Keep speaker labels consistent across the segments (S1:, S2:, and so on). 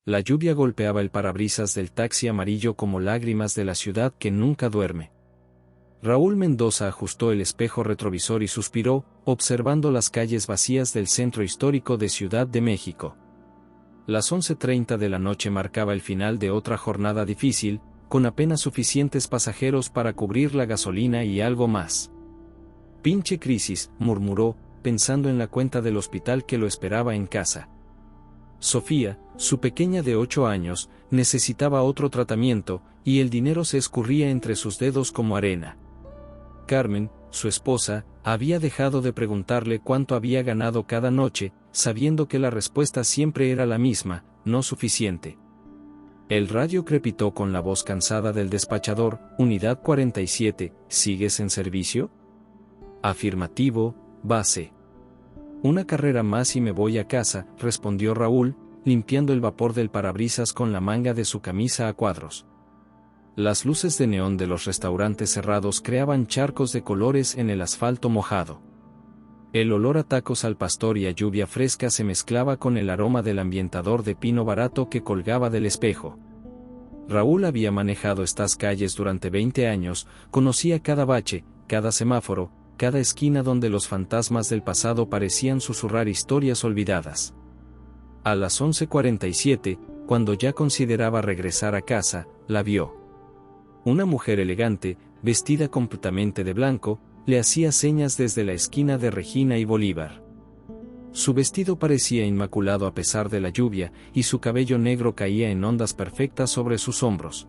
S1: La lluvia golpeaba el parabrisas del taxi amarillo como lágrimas de la ciudad que nunca duerme. Raúl Mendoza ajustó el espejo retrovisor y suspiró, observando las calles vacías del centro histórico de Ciudad de México. Las 11:30 de la noche marcaba el final de otra jornada difícil, con apenas suficientes pasajeros para cubrir la gasolina y algo más. «Pinche crisis», murmuró, pensando en la cuenta del hospital que lo esperaba en casa. Sofía, su pequeña de 8 años, necesitaba otro tratamiento, y el dinero se escurría entre sus dedos como arena. Carmen, su esposa, había dejado de preguntarle cuánto había ganado cada noche, sabiendo que la respuesta siempre era la misma: no suficiente. El radio crepitó con la voz cansada del despachador: «Unidad 47, ¿sigues en servicio?» «Afirmativo, base». «Una carrera más y me voy a casa», respondió Raúl, limpiando el vapor del parabrisas con la manga de su camisa a cuadros. Las luces de neón de los restaurantes cerrados creaban charcos de colores en el asfalto mojado. El olor a tacos al pastor y a lluvia fresca se mezclaba con el aroma del ambientador de pino barato que colgaba del espejo. Raúl había manejado estas calles durante 20 años, conocía cada bache, cada semáforo, cada esquina donde los fantasmas del pasado parecían susurrar historias olvidadas. A las 11:47, cuando ya consideraba regresar a casa, la vio. Una mujer elegante, vestida completamente de blanco, le hacía señas desde la esquina de Regina y Bolívar. Su vestido parecía inmaculado a pesar de la lluvia, y su cabello negro caía en ondas perfectas sobre sus hombros.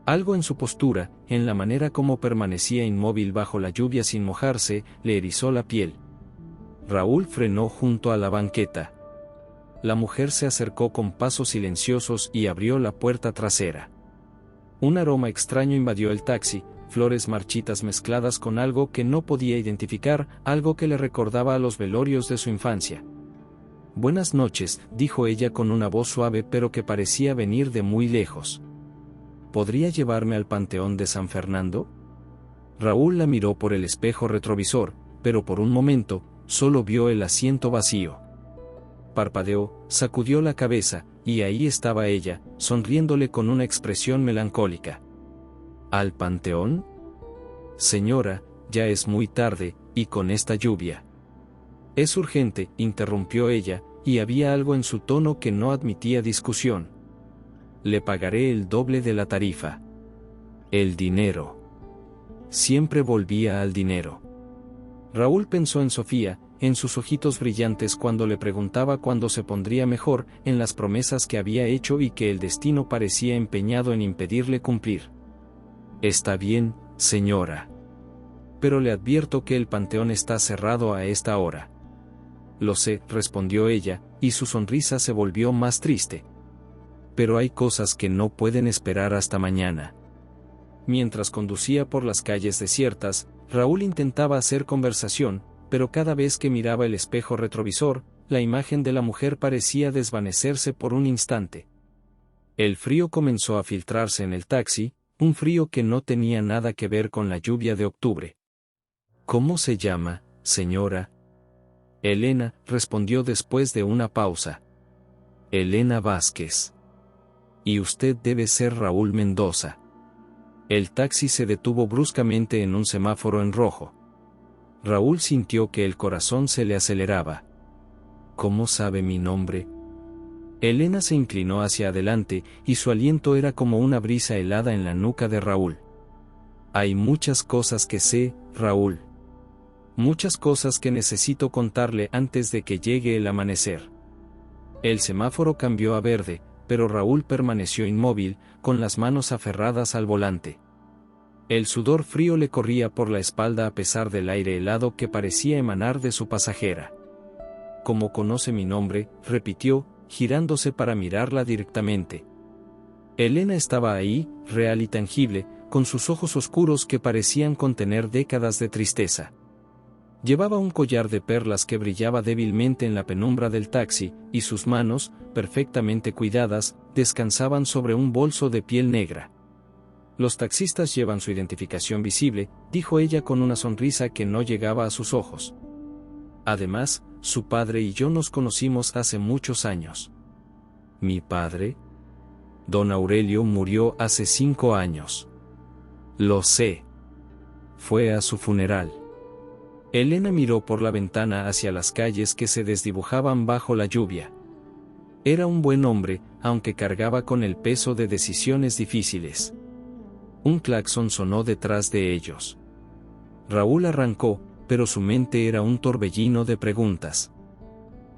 S1: Algo en su postura, en la manera como permanecía inmóvil bajo la lluvia sin mojarse, le erizó la piel. Raúl frenó junto a la banqueta. La mujer se acercó con pasos silenciosos y abrió la puerta trasera. Un aroma extraño invadió el taxi, flores marchitas mezcladas con algo que no podía identificar, algo que le recordaba a los velorios de su infancia. «Buenas noches», dijo ella con una voz suave pero que parecía venir de muy lejos. «¿Podría llevarme al Panteón de San Fernando?» Raúl la miró por el espejo retrovisor, pero por un momento, solo vio el asiento vacío. Parpadeó, sacudió la cabeza, y ahí estaba ella, sonriéndole con una expresión melancólica. «¿Al Panteón?» «Señora, ya es muy tarde, y con esta lluvia». «Es urgente», interrumpió ella, y había algo en su tono que no admitía discusión. «Le pagaré el doble de la tarifa». «El dinero». Siempre volvía al dinero. Raúl pensó en Sofía, en sus ojitos brillantes cuando le preguntaba cuándo se pondría mejor, en las promesas que había hecho y que el destino parecía empeñado en impedirle cumplir. «Está bien, señora. Pero le advierto que el panteón está cerrado a esta hora». «Lo sé», respondió ella, y su sonrisa se volvió más triste. «Pero hay cosas que no pueden esperar hasta mañana». Mientras conducía por las calles desiertas, Raúl intentaba hacer conversación, pero cada vez que miraba el espejo retrovisor, la imagen de la mujer parecía desvanecerse por un instante. El frío comenzó a filtrarse en el taxi, un frío que no tenía nada que ver con la lluvia de octubre. «¿Cómo se llama, señora?» «Elena», respondió después de una pausa. «Elena Vázquez. Y usted debe ser Raúl Mendoza». El taxi se detuvo bruscamente en un semáforo en rojo. Raúl sintió que el corazón se le aceleraba. «¿Cómo sabe mi nombre?» Elena se inclinó hacia adelante, y su aliento era como una brisa helada en la nuca de Raúl. «Hay muchas cosas que sé, Raúl. Muchas cosas que necesito contarle antes de que llegue el amanecer». El semáforo cambió a verde, pero Raúl permaneció inmóvil, con las manos aferradas al volante. El sudor frío le corría por la espalda a pesar del aire helado que parecía emanar de su pasajera. «¿Cómo conoce mi nombre?», repitió, girándose para mirarla directamente. Elena estaba ahí, real y tangible, con sus ojos oscuros que parecían contener décadas de tristeza. Llevaba un collar de perlas que brillaba débilmente en la penumbra del taxi, y sus manos, perfectamente cuidadas, descansaban sobre un bolso de piel negra. «Los taxistas llevan su identificación visible», dijo ella con una sonrisa que no llegaba a sus ojos. «Además, su padre y yo nos conocimos hace muchos años». ¿Mi padre? Don Aurelio murió hace 5 años. Lo sé. Fue a su funeral. Elena miró por la ventana hacia las calles que se desdibujaban bajo la lluvia. Era un buen hombre, aunque cargaba con el peso de decisiones difíciles. Un claxon sonó detrás de ellos. Raúl arrancó, pero su mente era un torbellino de preguntas.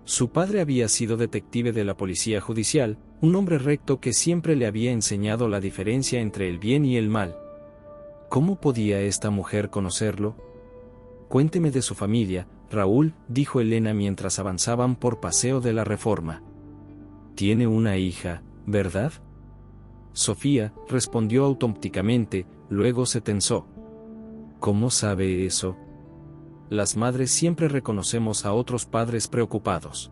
S1: Su padre había sido detective de la policía judicial, un hombre recto que siempre le había enseñado la diferencia entre el bien y el mal. ¿Cómo podía esta mujer conocerlo? Cuénteme de su familia, Raúl, dijo Elena mientras avanzaban por Paseo de la Reforma. Tiene una hija, ¿verdad? Sofía, respondió automáticamente, luego se tensó. ¿Cómo sabe eso? Las madres siempre reconocemos a otros padres preocupados.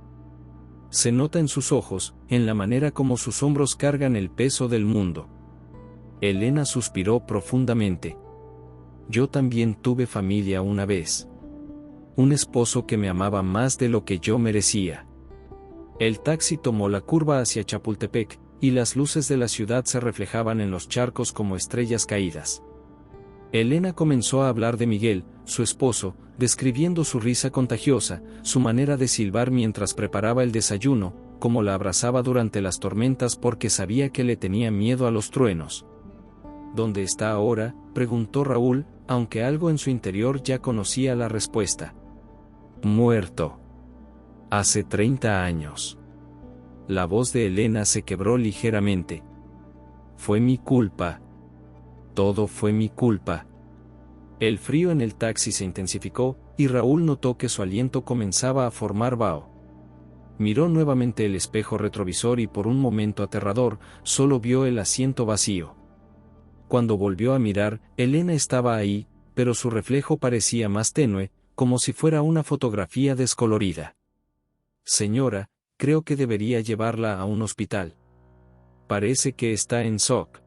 S1: Se nota en sus ojos, en la manera como sus hombros cargan el peso del mundo. Elena suspiró profundamente. Yo también tuve familia una vez. Un esposo que me amaba más de lo que yo merecía. El taxi tomó la curva hacia Chapultepec, y las luces de la ciudad se reflejaban en los charcos como estrellas caídas. Elena comenzó a hablar de Miguel, su esposo, describiendo su risa contagiosa, su manera de silbar mientras preparaba el desayuno, cómo la abrazaba durante las tormentas porque sabía que le tenía miedo a los truenos. ¿Dónde está ahora?, preguntó Raúl, aunque algo en su interior ya conocía la respuesta. Muerto. Hace 30 años. La voz de Elena se quebró ligeramente. Fue mi culpa. Todo fue mi culpa. El frío en el taxi se intensificó, y Raúl notó que su aliento comenzaba a formar vaho. Miró nuevamente el espejo retrovisor y por un momento aterrador, solo vio el asiento vacío. Cuando volvió a mirar, Elena estaba ahí, pero su reflejo parecía más tenue, como si fuera una fotografía descolorida. Señora, creo que debería llevarla a un hospital. Parece que está en shock.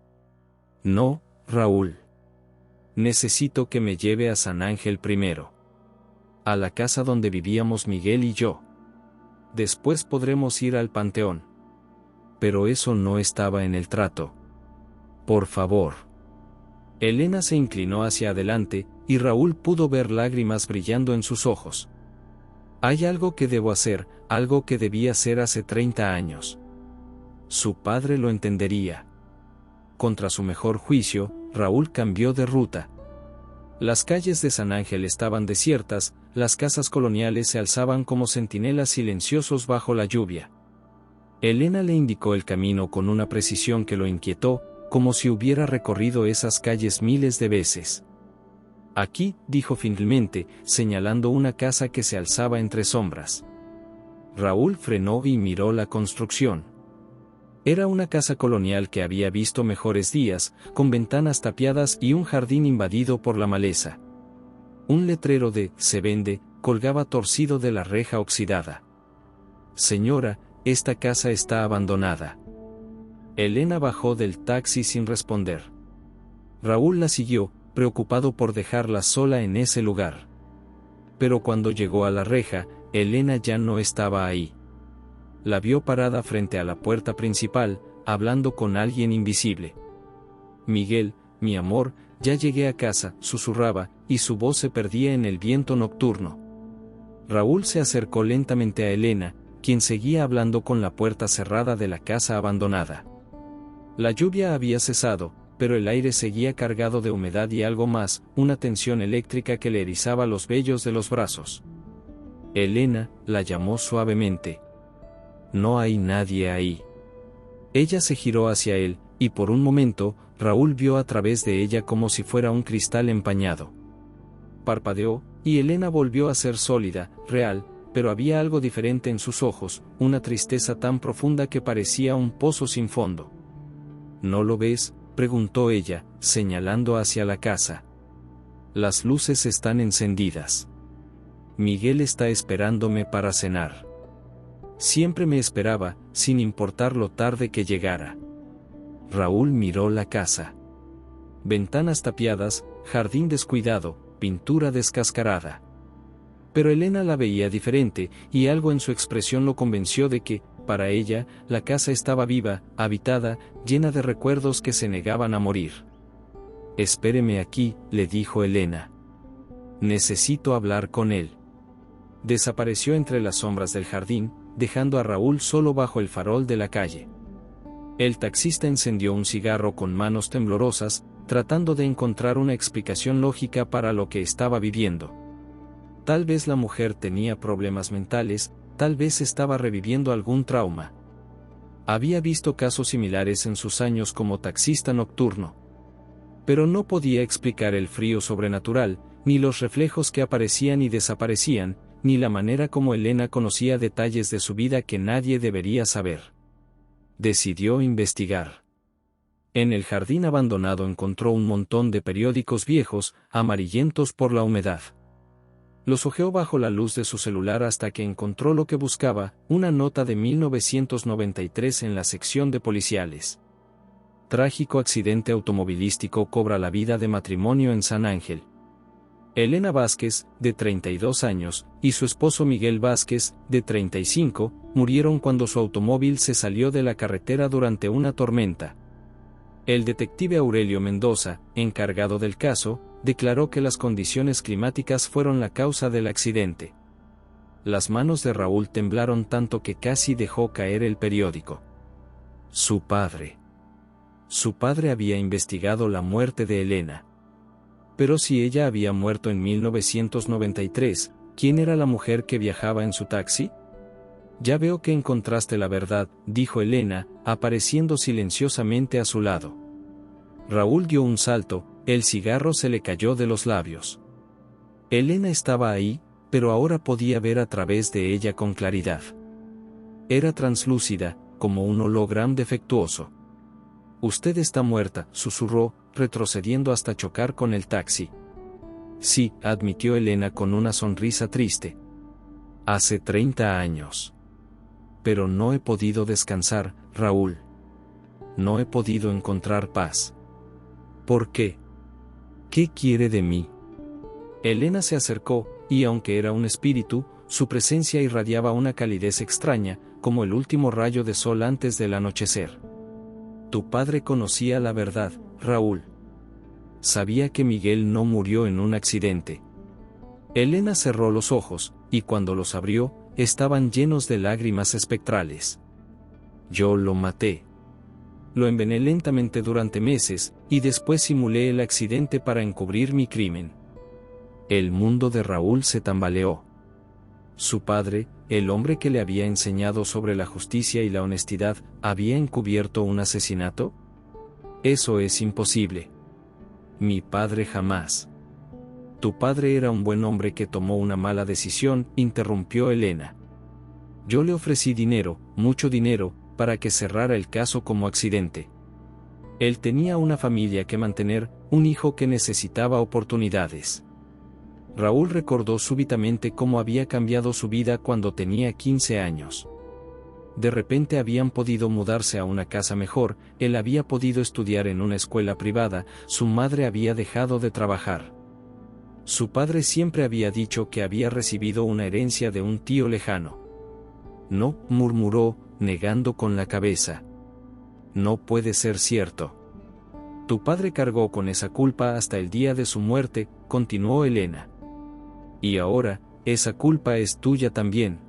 S1: No, Raúl. Necesito que me lleve a San Ángel primero. A la casa donde vivíamos Miguel y yo. Después podremos ir al panteón. Pero eso no estaba en el trato. Por favor. Elena se inclinó hacia adelante, y Raúl pudo ver lágrimas brillando en sus ojos. Hay algo que debo hacer, algo que debía hacer hace 30 años. Su padre lo entendería. Contra su mejor juicio, Raúl cambió de ruta. Las calles de San Ángel estaban desiertas, las casas coloniales se alzaban como centinelas silenciosos bajo la lluvia. Elena le indicó el camino con una precisión que lo inquietó, como si hubiera recorrido esas calles miles de veces. Aquí, dijo finalmente, señalando una casa que se alzaba entre sombras. Raúl frenó y miró la construcción. Era una casa colonial que había visto mejores días, con ventanas tapiadas y un jardín invadido por la maleza. Un letrero de «Se vende» colgaba torcido de la reja oxidada. Señora, esta casa está abandonada. Elena bajó del taxi sin responder. Raúl la siguió, preocupado por dejarla sola en ese lugar. Pero cuando llegó a la reja, Elena ya no estaba ahí. La vio parada frente a la puerta principal, hablando con alguien invisible. Miguel, mi amor, ya llegué a casa, susurraba, y su voz se perdía en el viento nocturno. Raúl se acercó lentamente a Elena, quien seguía hablando con la puerta cerrada de la casa abandonada. La lluvia había cesado, pero el aire seguía cargado de humedad y algo más, una tensión eléctrica que le erizaba los vellos de los brazos. Elena, la llamó suavemente. No hay nadie ahí. Ella se giró hacia él, y por un momento, Raúl vio a través de ella como si fuera un cristal empañado. Parpadeó, y Elena volvió a ser sólida, real, pero había algo diferente en sus ojos, una tristeza tan profunda que parecía un pozo sin fondo. ¿No lo ves?, preguntó ella, señalando hacia la casa. Las luces están encendidas. Miguel está esperándome para cenar. Siempre me esperaba, sin importar lo tarde que llegara. Raúl miró la casa. Ventanas tapiadas, jardín descuidado, pintura descascarada. Pero Elena la veía diferente, y algo en su expresión lo convenció de que, para ella, la casa estaba viva, habitada, llena de recuerdos que se negaban a morir. «Espéreme aquí», le dijo Elena. «Necesito hablar con él». Desapareció entre las sombras del jardín, dejando a Raúl solo bajo el farol de la calle. El taxista encendió un cigarro con manos temblorosas, tratando de encontrar una explicación lógica para lo que estaba viviendo. Tal vez la mujer tenía problemas mentales, tal vez estaba reviviendo algún trauma. Había visto casos similares en sus años como taxista nocturno. Pero no podía explicar el frío sobrenatural, ni los reflejos que aparecían y desaparecían, ni la manera como Elena conocía detalles de su vida que nadie debería saber. Decidió investigar. En el jardín abandonado encontró un montón de periódicos viejos, amarillentos por la humedad. Los hojeó bajo la luz de su celular hasta que encontró lo que buscaba, una nota de 1993 en la sección de policiales. Trágico accidente automovilístico cobra la vida de matrimonio en San Ángel. Elena Vázquez, de 32 años, y su esposo Miguel Vázquez, de 35, murieron cuando su automóvil se salió de la carretera durante una tormenta. El detective Aurelio Mendoza, encargado del caso, declaró que las condiciones climáticas fueron la causa del accidente. Las manos de Raúl temblaron tanto que casi dejó caer el periódico. Su padre. Su padre había investigado la muerte de Elena. Pero si ella había muerto en 1993, ¿quién era la mujer que viajaba en su taxi? Ya veo que encontraste la verdad, dijo Elena, apareciendo silenciosamente a su lado. Raúl dio un salto, el cigarro se le cayó de los labios. Elena estaba ahí, pero ahora podía ver a través de ella con claridad. Era translúcida, como un holograma defectuoso. «Usted está muerta», susurró, retrocediendo hasta chocar con el taxi. «Sí», admitió Elena con una sonrisa triste. «Hace 30 años. Pero no he podido descansar, Raúl. No he podido encontrar paz». «¿Por qué? ¿Qué quiere de mí?». Elena se acercó, y aunque era un espíritu, su presencia irradiaba una calidez extraña, como el último rayo de sol antes del anochecer. «Tu padre conocía la verdad, Raúl. Sabía que Miguel no murió en un accidente». Elena cerró los ojos, y cuando los abrió, estaban llenos de lágrimas espectrales. «Yo lo maté. Lo envenené lentamente durante meses, y después simulé el accidente para encubrir mi crimen». El mundo de Raúl se tambaleó. Su padre, el hombre que le había enseñado sobre la justicia y la honestidad, ¿había encubierto un asesinato? Eso es imposible. Mi padre jamás. Tu padre era un buen hombre que tomó una mala decisión, interrumpió Elena. Yo le ofrecí dinero, mucho dinero, para que cerrara el caso como accidente. Él tenía una familia que mantener, un hijo que necesitaba oportunidades. Raúl recordó súbitamente cómo había cambiado su vida cuando tenía 15 años. De repente habían podido mudarse a una casa mejor, él había podido estudiar en una escuela privada, su madre había dejado de trabajar. Su padre siempre había dicho que había recibido una herencia de un tío lejano. No, murmuró, negando con la cabeza. No puede ser cierto. Tu padre cargó con esa culpa hasta el día de su muerte, continuó Elena. Y ahora, esa culpa es tuya también.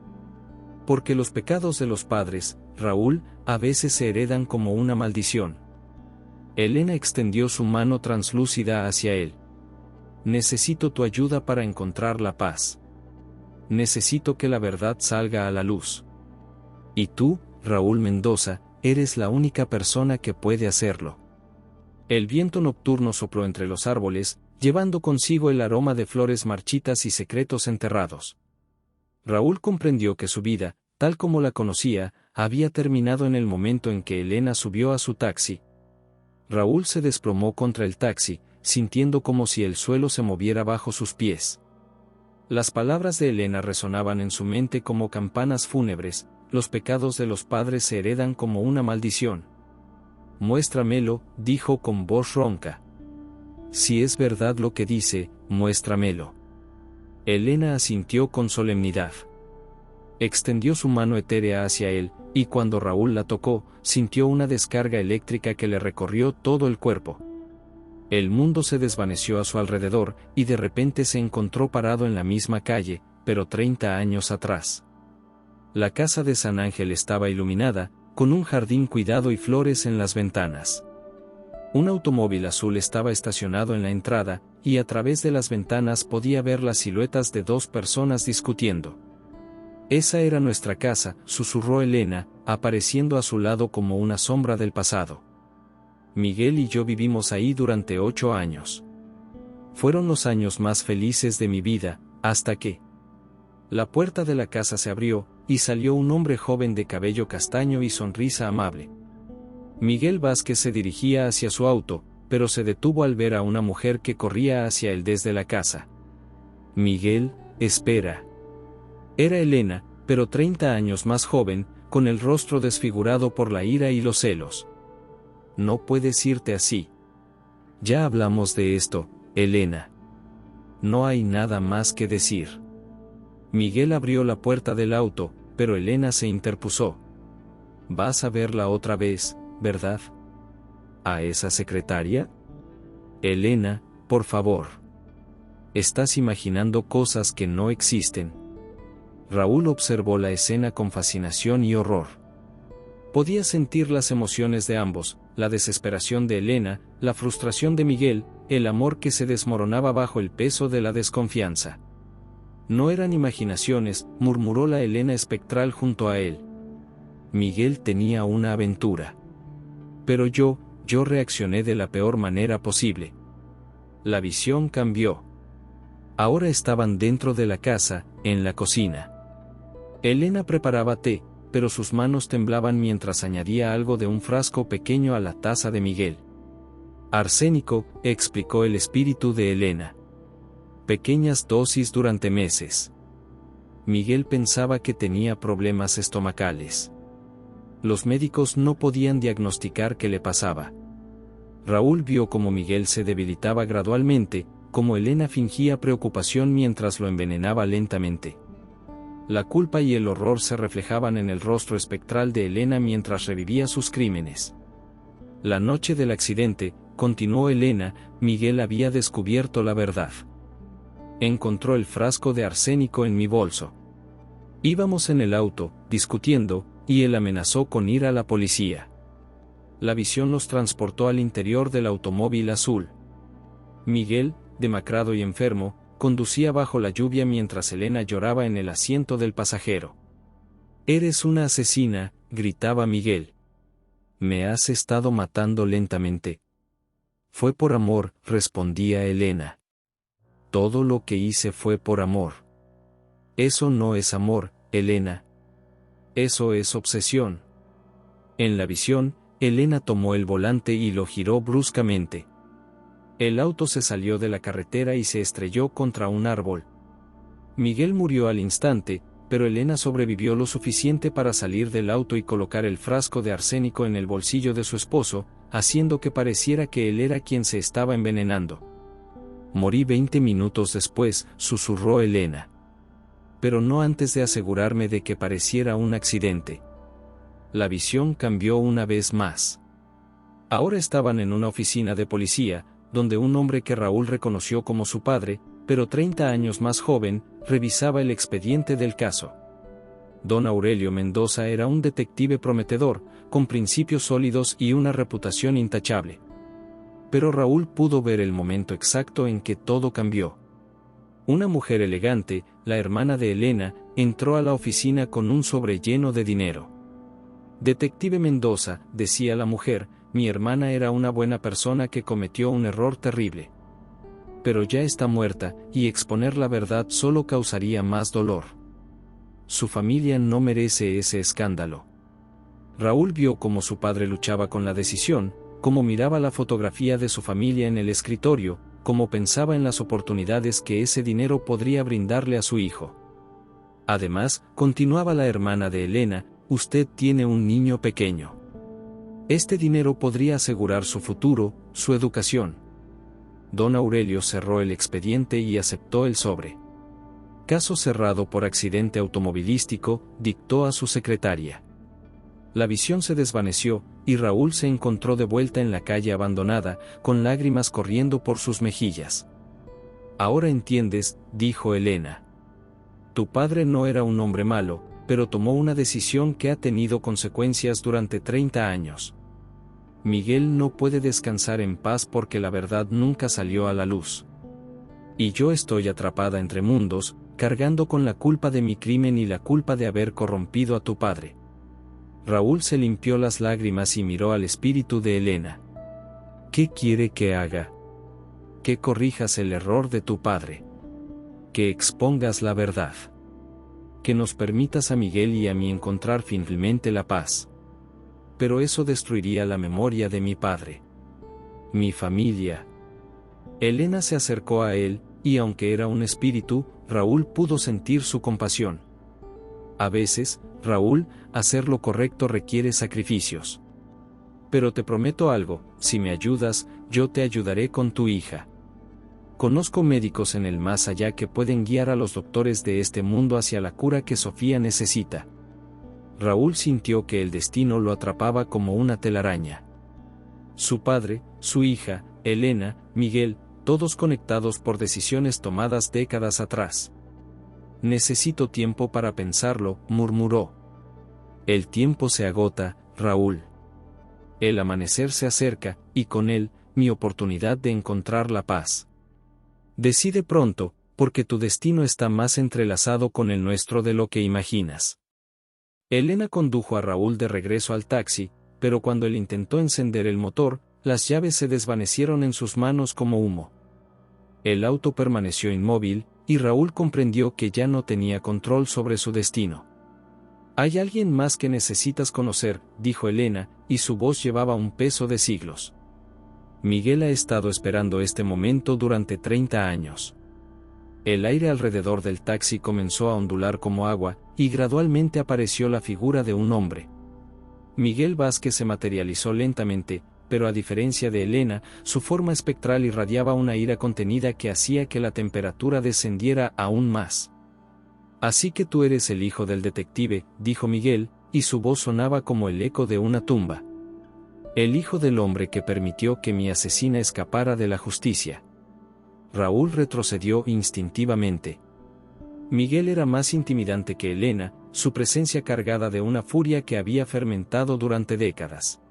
S1: Porque los pecados de los padres, Raúl, a veces se heredan como una maldición. Elena extendió su mano translúcida hacia él. Necesito tu ayuda para encontrar la paz. Necesito que la verdad salga a la luz. Y tú, Raúl Mendoza, eres la única persona que puede hacerlo. El viento nocturno sopló entre los árboles, llevando consigo el aroma de flores marchitas y secretos enterrados. Raúl comprendió que su vida, tal como la conocía, había terminado en el momento en que Elena subió a su taxi. Raúl se desplomó contra el taxi, sintiendo como si el suelo se moviera bajo sus pies. Las palabras de Elena resonaban en su mente como campanas fúnebres: los pecados de los padres se heredan como una maldición. Muéstramelo, dijo con voz ronca. Si es verdad lo que dice, muéstramelo. Elena asintió con solemnidad. Extendió su mano etérea hacia él, y cuando Raúl la tocó, sintió una descarga eléctrica que le recorrió todo el cuerpo. El mundo se desvaneció a su alrededor, y de repente se encontró parado en la misma calle, pero 30 años atrás. La casa de San Ángel estaba iluminada, con un jardín cuidado y flores en las ventanas. Un automóvil azul estaba estacionado en la entrada, y a través de las ventanas podía ver las siluetas de dos personas discutiendo. «Esa era nuestra casa», susurró Elena, apareciendo a su lado como una sombra del pasado. «Miguel y yo vivimos ahí durante 8 años. Fueron los años más felices de mi vida, hasta que...». La puerta de la casa se abrió, y salió un hombre joven de cabello castaño y sonrisa amable. Miguel Vázquez se dirigía hacia su auto, pero se detuvo al ver a una mujer que corría hacia él desde la casa. «Miguel, espera». Era Elena, pero 30 años más joven, con el rostro desfigurado por la ira y los celos. «No puedes irte así. Ya hablamos de esto, Elena. No hay nada más que decir». Miguel abrió la puerta del auto, pero Elena se interpuso. «Vas a verla otra vez, ¿verdad? ¿A esa secretaria? Elena, por favor. Estás imaginando cosas que no existen». Raúl observó la escena con fascinación y horror. Podía sentir las emociones de ambos, la desesperación de Elena, la frustración de Miguel, el amor que se desmoronaba bajo el peso de la desconfianza. «No eran imaginaciones», murmuró la Elena espectral junto a él. «Miguel tenía una aventura. Pero yo reaccioné de la peor manera posible». La visión cambió. Ahora estaban dentro de la casa, en la cocina. Elena preparaba té, pero sus manos temblaban mientras añadía algo de un frasco pequeño a la taza de Miguel. «Arsénico», explicó el espíritu de Elena. «Pequeñas dosis durante meses». Miguel pensaba que tenía problemas estomacales. Los médicos no podían diagnosticar qué le pasaba. Raúl vio cómo Miguel se debilitaba gradualmente, cómo Elena fingía preocupación mientras lo envenenaba lentamente. La culpa y el horror se reflejaban en el rostro espectral de Elena mientras revivía sus crímenes. «La noche del accidente», continuó Elena, «Miguel había descubierto la verdad. Encontró el frasco de arsénico en mi bolso. Íbamos en el auto, discutiendo, y él amenazó con ir a la policía». La visión los transportó al interior del automóvil azul. Miguel, demacrado y enfermo, conducía bajo la lluvia mientras Elena lloraba en el asiento del pasajero. «Eres una asesina», gritaba Miguel. «Me has estado matando lentamente». «Fue por amor», respondía Elena. «Todo lo que hice fue por amor». «Eso no es amor, Elena. Eso es obsesión». En la visión, Elena tomó el volante y lo giró bruscamente. El auto se salió de la carretera y se estrelló contra un árbol. Miguel murió al instante, pero Elena sobrevivió lo suficiente para salir del auto y colocar el frasco de arsénico en el bolsillo de su esposo, haciendo que pareciera que él era quien se estaba envenenando. «Morí 20 minutos después», susurró Elena. «Pero no antes de asegurarme de que pareciera un accidente». La visión cambió una vez más. Ahora estaban en una oficina de policía, donde un hombre que Raúl reconoció como su padre, pero 30 años más joven, revisaba el expediente del caso. Don Aurelio Mendoza era un detective prometedor, con principios sólidos y una reputación intachable. Pero Raúl pudo ver el momento exacto en que todo cambió. Una mujer elegante, la hermana de Elena, entró a la oficina con un sobre lleno de dinero. «Detective Mendoza», decía la mujer, «mi hermana era una buena persona que cometió un error terrible. Pero ya está muerta, y exponer la verdad solo causaría más dolor. Su familia no merece ese escándalo». Raúl vio cómo su padre luchaba con la decisión, cómo miraba la fotografía de su familia en el escritorio, cómo pensaba en las oportunidades que ese dinero podría brindarle a su hijo. «Además», continuaba la hermana de Elena, «usted tiene un niño pequeño. Este dinero podría asegurar su futuro, su educación». Don Aurelio cerró el expediente y aceptó el sobre. Caso cerrado por accidente automovilístico, dictó a su secretaria. La visión se desvaneció, y Raúl se encontró de vuelta en la calle abandonada, con lágrimas corriendo por sus mejillas. Ahora entiendes, dijo Elena. Tu padre no era un hombre malo, pero tomó una decisión que ha tenido consecuencias durante 30 años. Miguel no puede descansar en paz porque la verdad nunca salió a la luz. Y yo estoy atrapada entre mundos, cargando con la culpa de mi crimen y la culpa de haber corrompido a tu padre. Raúl se limpió las lágrimas y miró al espíritu de Elena. ¿Qué quiere que haga? Que corrijas el error de tu padre. Que expongas la verdad. Que nos permitas a Miguel y a mí encontrar finalmente la paz. Pero eso destruiría la memoria de mi padre. Mi familia. Elena se acercó a él, y aunque era un espíritu, Raúl pudo sentir su compasión. A veces, Raúl, hacer lo correcto requiere sacrificios. Pero te prometo algo, si me ayudas, yo te ayudaré con tu hija. Conozco médicos en el más allá que pueden guiar a los doctores de este mundo hacia la cura que Sofía necesita. Raúl sintió que el destino lo atrapaba como una telaraña. Su padre, su hija, Elena, Miguel, todos conectados por decisiones tomadas décadas atrás. Necesito tiempo para pensarlo, murmuró. El tiempo se agota, Raúl. El amanecer se acerca, y con él, mi oportunidad de encontrar la paz. Decide pronto, porque tu destino está más entrelazado con el nuestro de lo que imaginas. Elena condujo a Raúl de regreso al taxi, pero cuando él intentó encender el motor, las llaves se desvanecieron en sus manos como humo. El auto permaneció inmóvil, y Raúl comprendió que ya no tenía control sobre su destino. Hay alguien más que necesitas conocer, dijo Elena, y su voz llevaba un peso de siglos. Miguel ha estado esperando este momento durante 30 años. El aire alrededor del taxi comenzó a ondular como agua, y gradualmente apareció la figura de un hombre. Miguel Vázquez se materializó lentamente, pero a diferencia de Elena, su forma espectral irradiaba una ira contenida que hacía que la temperatura descendiera aún más. Así que tú eres el hijo del detective, dijo Miguel, y su voz sonaba como el eco de una tumba. El hijo del hombre que permitió que mi asesina escapara de la justicia. Raúl retrocedió instintivamente. Miguel era más intimidante que Elena, su presencia cargada de una furia que había fermentado durante décadas.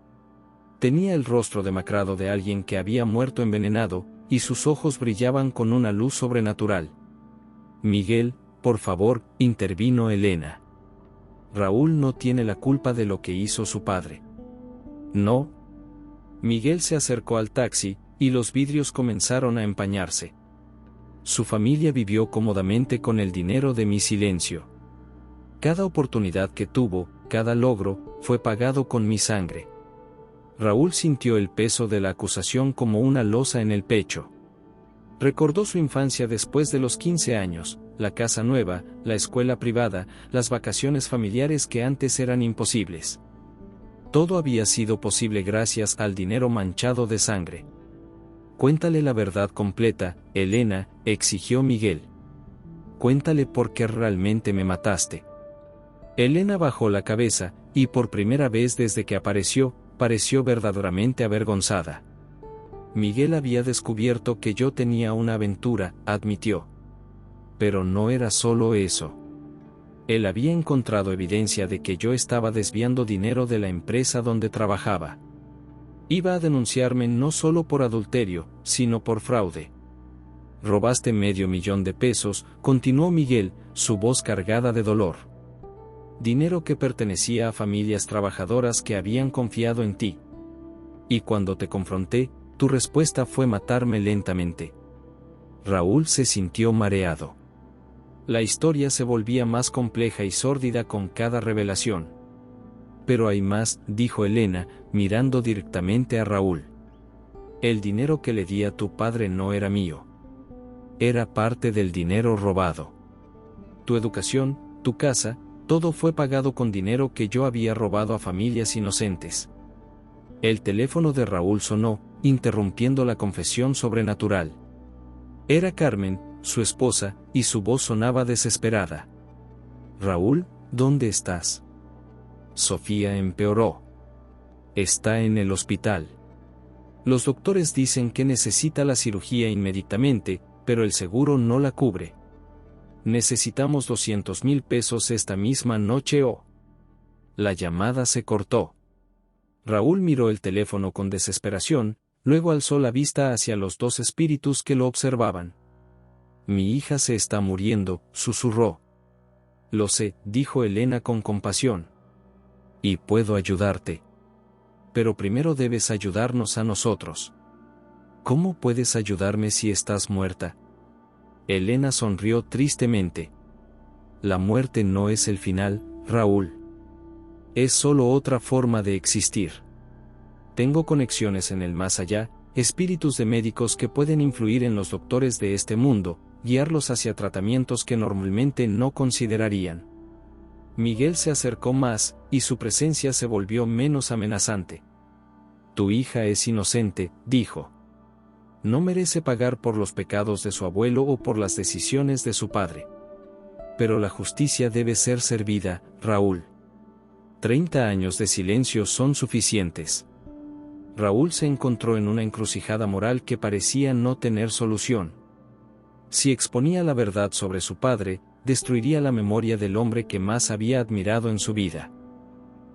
S1: Tenía el rostro demacrado de alguien que había muerto envenenado, y sus ojos brillaban con una luz sobrenatural. Miguel, por favor, intervino Elena. Raúl no tiene la culpa de lo que hizo su padre. No. Miguel se acercó al taxi, y los vidrios comenzaron a empañarse. Su familia vivió cómodamente con el dinero de mi silencio. Cada oportunidad que tuvo, cada logro, fue pagado con mi sangre. Raúl sintió el peso de la acusación como una losa en el pecho. Recordó su infancia después de los 15 años, la casa nueva, la escuela privada, las vacaciones familiares que antes eran imposibles. Todo había sido posible gracias al dinero manchado de sangre. Cuéntale la verdad completa, Elena, exigió Miguel. Cuéntale por qué realmente me mataste. Elena bajó la cabeza, y por primera vez desde que apareció, pareció verdaderamente avergonzada. Miguel había descubierto que yo tenía una aventura, admitió. Pero no era solo eso. Él había encontrado evidencia de que yo estaba desviando dinero de la empresa donde trabajaba. Iba a denunciarme no solo por adulterio, sino por fraude. Robaste $500,000, continuó Miguel, su voz cargada de dolor. Dinero que pertenecía a familias trabajadoras que habían confiado en ti. Y cuando te confronté, tu respuesta fue matarme lentamente. Raúl se sintió mareado. La historia se volvía más compleja y sórdida con cada revelación. Pero hay más, dijo Elena, mirando directamente a Raúl. El dinero que le di a tu padre no era mío. Era parte del dinero robado. Tu educación, tu casa, todo fue pagado con dinero que yo había robado a familias inocentes. El teléfono de Raúl sonó, interrumpiendo la confesión sobrenatural. Era Carmen, su esposa, y su voz sonaba desesperada. Raúl, ¿dónde estás? Sofía empeoró. Está en el hospital. Los doctores dicen que necesita la cirugía inmediatamente, pero el seguro no la cubre. Necesitamos 200,000 pesos esta misma noche o... La llamada se cortó. Raúl miró el teléfono con desesperación, luego alzó la vista hacia los dos espíritus que lo observaban. Mi hija se está muriendo, susurró. Lo sé, dijo Elena con compasión. Y puedo ayudarte. Pero primero debes ayudarnos a nosotros. ¿Cómo puedes ayudarme si estás muerta? Elena sonrió tristemente. La muerte no es el final, Raúl. Es solo otra forma de existir. Tengo conexiones en el más allá, espíritus de médicos que pueden influir en los doctores de este mundo, guiarlos hacia tratamientos que normalmente no considerarían. Miguel se acercó más, y su presencia se volvió menos amenazante. Tu hija es inocente, dijo. No merece pagar por los pecados de su abuelo o por las decisiones de su padre. Pero la justicia debe ser servida, Raúl. 30 años de silencio son suficientes. Raúl se encontró en una encrucijada moral que parecía no tener solución. Si exponía la verdad sobre su padre, destruiría la memoria del hombre que más había admirado en su vida.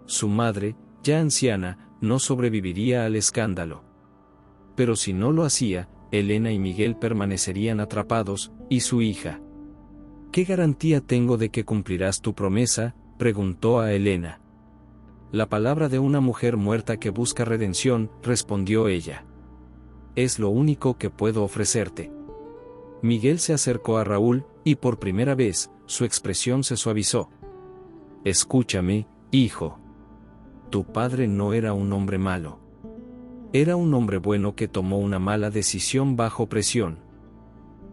S1: Su madre, ya anciana, no sobreviviría al escándalo. Pero si no lo hacía, Elena y Miguel permanecerían atrapados, y su hija. ¿Qué garantía tengo de que cumplirás tu promesa?, preguntó a Elena. La palabra de una mujer muerta que busca redención, respondió ella. Es lo único que puedo ofrecerte. Miguel se acercó a Raúl, y por primera vez, su expresión se suavizó. Escúchame, hijo. Tu padre no era un hombre malo. Era un hombre bueno que tomó una mala decisión bajo presión.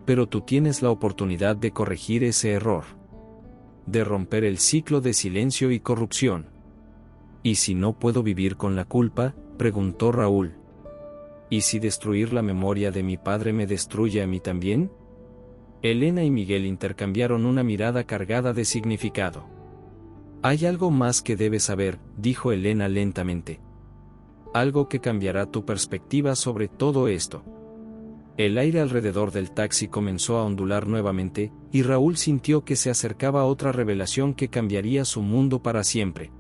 S1: Pero tú tienes la oportunidad de corregir ese error. De romper el ciclo de silencio y corrupción. ¿Y si no puedo vivir con la culpa?, preguntó Raúl. ¿Y si destruir la memoria de mi padre me destruye a mí también? Elena y Miguel intercambiaron una mirada cargada de significado. Hay algo más que debes saber, dijo Elena lentamente. Algo que cambiará tu perspectiva sobre todo esto. El aire alrededor del taxi comenzó a ondular nuevamente, y Raúl sintió que se acercaba otra revelación que cambiaría su mundo para siempre.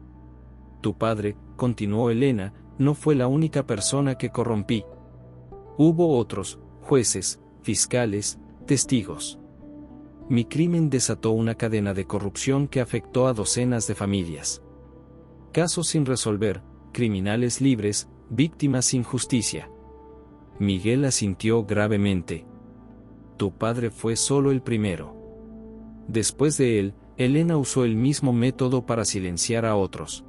S1: Tu padre, continuó Elena, no fue la única persona que corrompí. Hubo otros, jueces, fiscales, testigos. Mi crimen desató una cadena de corrupción que afectó a docenas de familias. Casos sin resolver, criminales libres, víctimas sin justicia. Miguel asintió gravemente. Tu padre fue solo el primero. Después de él, Elena usó el mismo método para silenciar a otros.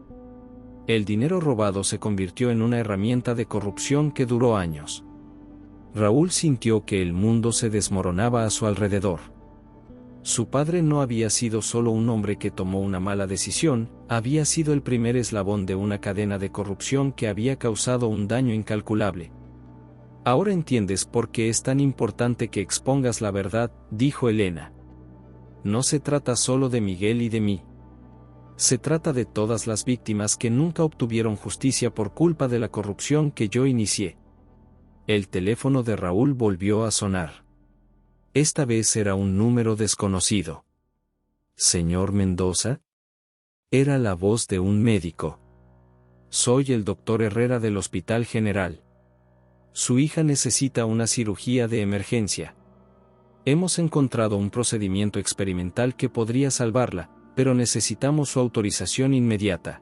S1: El dinero robado se convirtió en una herramienta de corrupción que duró años. Raúl sintió que el mundo se desmoronaba a su alrededor. Su padre no había sido solo un hombre que tomó una mala decisión, había sido el primer eslabón de una cadena de corrupción que había causado un daño incalculable. Ahora entiendes por qué es tan importante que expongas la verdad, dijo Elena. No se trata solo de Miguel y de mí. Se trata de todas las víctimas que nunca obtuvieron justicia por culpa de la corrupción que yo inicié. El teléfono de Raúl volvió a sonar. Esta vez era un número desconocido. ¿Señor Mendoza? Era la voz de un médico. Soy el doctor Herrera del Hospital General. Su hija necesita una cirugía de emergencia. Hemos encontrado un procedimiento experimental que podría salvarla, pero necesitamos su autorización inmediata.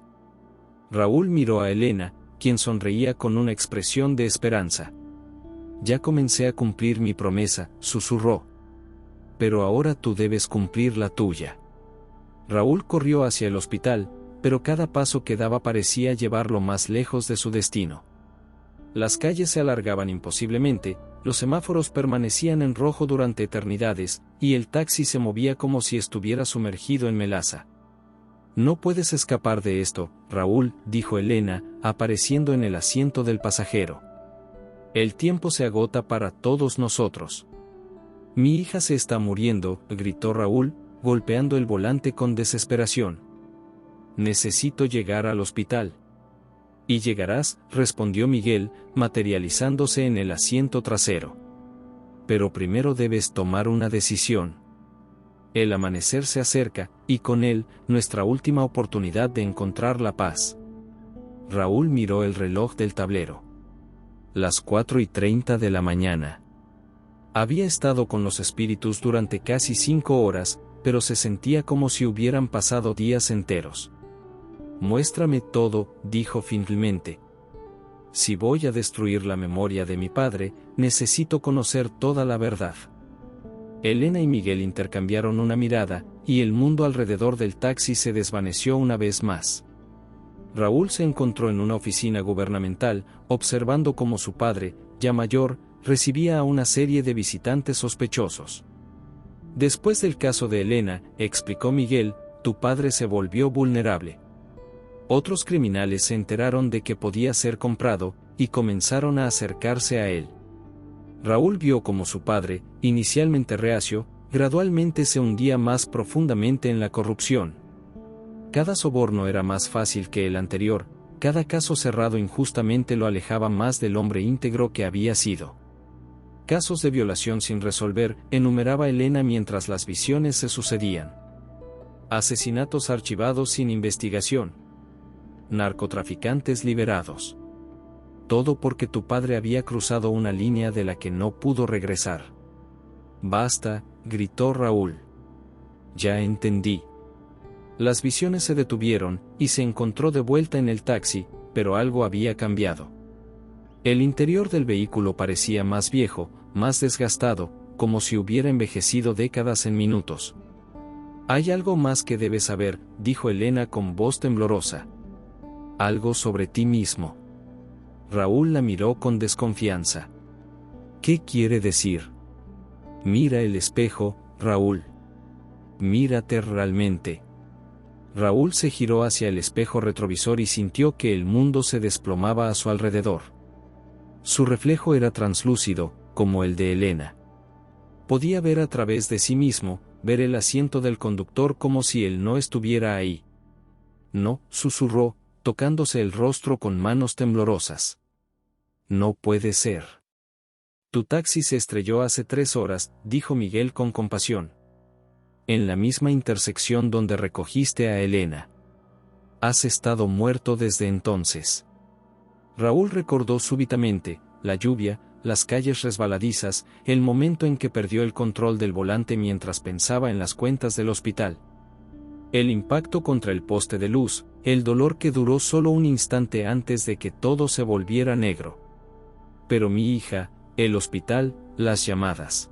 S1: Raúl miró a Elena, quien sonreía con una expresión de esperanza. Ya comencé a cumplir mi promesa, susurró. Pero ahora tú debes cumplir la tuya. Raúl corrió hacia el hospital, pero cada paso que daba parecía llevarlo más lejos de su destino. Las calles se alargaban imposiblemente, los semáforos permanecían en rojo durante eternidades, y el taxi se movía como si estuviera sumergido en melaza. No puedes escapar de esto, Raúl, dijo Elena, apareciendo en el asiento del pasajero. El tiempo se agota para todos nosotros. Mi hija se está muriendo, gritó Raúl, golpeando el volante con desesperación. Necesito llegar al hospital. Y llegarás, respondió Miguel, materializándose en el asiento trasero. Pero primero debes tomar una decisión. El amanecer se acerca, y con él, nuestra última oportunidad de encontrar la paz. Raúl miró el reloj del tablero. Las 4:30 de la mañana. Había estado con los espíritus durante casi 5 horas, pero se sentía como si hubieran pasado días enteros. Muéstrame todo, dijo finalmente. Si voy a destruir la memoria de mi padre, necesito conocer toda la verdad. Elena y Miguel intercambiaron una mirada, y el mundo alrededor del taxi se desvaneció una vez más. Raúl se encontró en una oficina gubernamental, observando cómo su padre, ya mayor, recibía a una serie de visitantes sospechosos. Después del caso de Elena, explicó Miguel, tu padre se volvió vulnerable. Otros criminales se enteraron de que podía ser comprado, y comenzaron a acercarse a él. Raúl vio cómo su padre, inicialmente reacio, gradualmente se hundía más profundamente en la corrupción. Cada soborno era más fácil que el anterior, cada caso cerrado injustamente lo alejaba más del hombre íntegro que había sido. Casos de violación sin resolver, enumeraba Elena mientras las visiones se sucedían. Asesinatos archivados sin investigación. Narcotraficantes liberados. Todo porque tu padre había cruzado una línea de la que no pudo regresar. Basta, gritó Raúl. Ya entendí. Las visiones se detuvieron, y se encontró de vuelta en el taxi, pero algo había cambiado. El interior del vehículo parecía más viejo, más desgastado, como si hubiera envejecido décadas en minutos. Hay algo más que debes saber, dijo Elena con voz temblorosa. Algo sobre ti mismo. Raúl la miró con desconfianza. ¿Qué quiere decir? Mira el espejo, Raúl. Mírate realmente. Raúl se giró hacia el espejo retrovisor y sintió que el mundo se desplomaba a su alrededor. Su reflejo era translúcido, como el de Elena. Podía ver a través de sí mismo, ver el asiento del conductor como si él no estuviera ahí. No, susurró, tocándose el rostro con manos temblorosas. No puede ser. Tu taxi se estrelló hace 3 horas, dijo Miguel con compasión. En la misma intersección donde recogiste a Elena. Has estado muerto desde entonces. Raúl recordó súbitamente, la lluvia, las calles resbaladizas, el momento en que perdió el control del volante mientras pensaba en las cuentas del hospital. El impacto contra el poste de luz, el dolor que duró solo un instante antes de que todo se volviera negro. Pero mi hija, el hospital, las llamadas.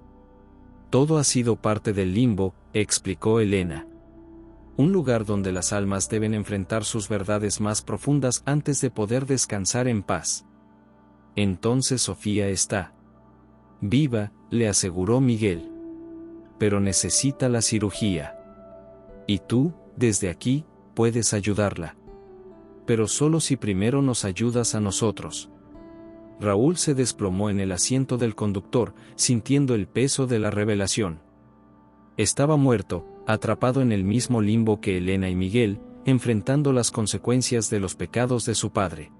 S1: Todo ha sido parte del limbo, explicó Elena. Un lugar donde las almas deben enfrentar sus verdades más profundas antes de poder descansar en paz. Entonces Sofía está viva, le aseguró Miguel. Pero necesita la cirugía. Y tú, desde aquí, puedes ayudarla. Pero solo si primero nos ayudas a nosotros. Raúl se desplomó en el asiento del conductor, sintiendo el peso de la revelación. Estaba muerto, atrapado en el mismo limbo que Elena y Miguel, enfrentando las consecuencias de los pecados de su padre.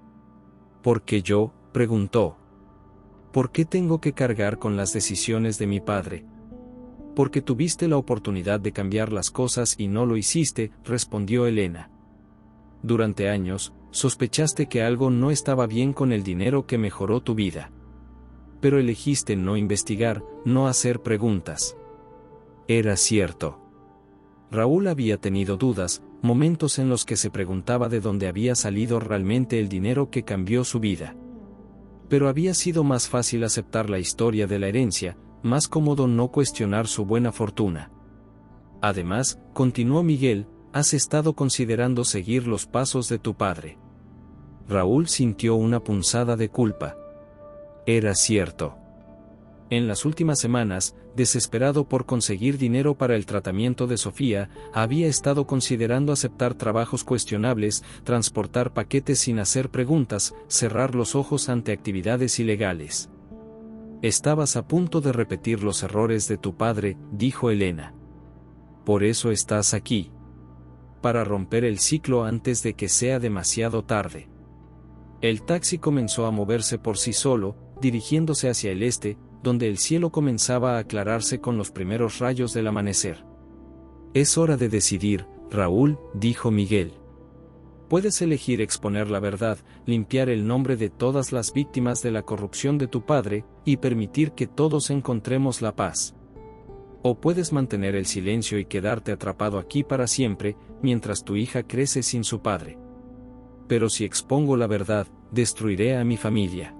S1: ¿Por qué yo?, preguntó. ¿Por qué tengo que cargar con las decisiones de mi padre? Porque tuviste la oportunidad de cambiar las cosas y no lo hiciste, respondió Elena. Durante años, sospechaste que algo no estaba bien con el dinero que mejoró tu vida. Pero elegiste no investigar, no hacer preguntas. Era cierto. Raúl había tenido dudas, momentos en los que se preguntaba de dónde había salido realmente el dinero que cambió su vida. Pero había sido más fácil aceptar la historia de la herencia, más cómodo no cuestionar su buena fortuna. Además, continuó Miguel, has estado considerando seguir los pasos de tu padre. Raúl sintió una punzada de culpa. Era cierto. En las últimas semanas, desesperado por conseguir dinero para el tratamiento de Sofía, había estado considerando aceptar trabajos cuestionables, transportar paquetes sin hacer preguntas, cerrar los ojos ante actividades ilegales. Estabas a punto de repetir los errores de tu padre, dijo Elena. Por eso estás aquí. Para romper el ciclo antes de que sea demasiado tarde. El taxi comenzó a moverse por sí solo, dirigiéndose hacia el este, donde el cielo comenzaba a aclararse con los primeros rayos del amanecer. Es hora de decidir, Raúl, dijo Miguel. Puedes elegir exponer la verdad, limpiar el nombre de todas las víctimas de la corrupción de tu padre, y permitir que todos encontremos la paz. O puedes mantener el silencio y quedarte atrapado aquí para siempre, mientras tu hija crece sin su padre. Pero si expongo la verdad, destruiré a mi familia.